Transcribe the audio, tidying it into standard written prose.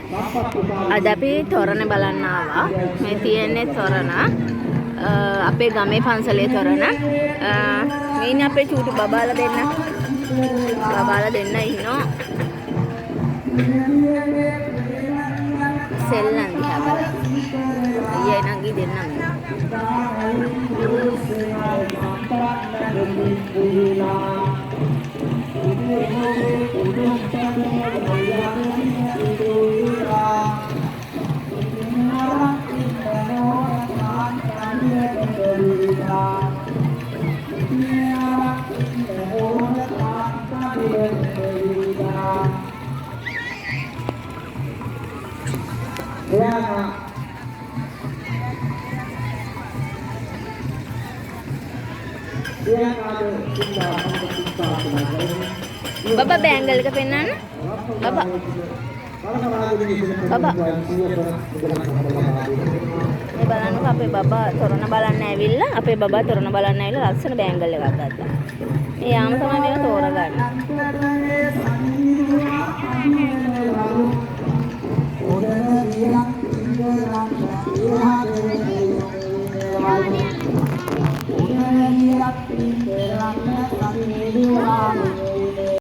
අද අපි තොරණ බලන්න ආවා. මේ තියෙන්නේ තොරණ. අපේ ගමේ පන්සලේ තොරණ. මේ ඉන්නේ අපේ චූටි බබාලා දෙන්න. බබාලා දෙන්න ඉන්නවා. සෙල්ලම් දිහා බලන්න. අයියා නංගි දෙන්නම. Baba bangle ka pennana? Baba. Baba. මේ බලන්නකො අපේ බබා තොරණ බලන්න ඇවිල්ලා අපේ බබා තොරණ බලන්න ඇවිල්ලා ලස්සන බෑන්ගල් එකක් ගත්තා. මේ යාම තමයි මේක තෝරගන්නේ.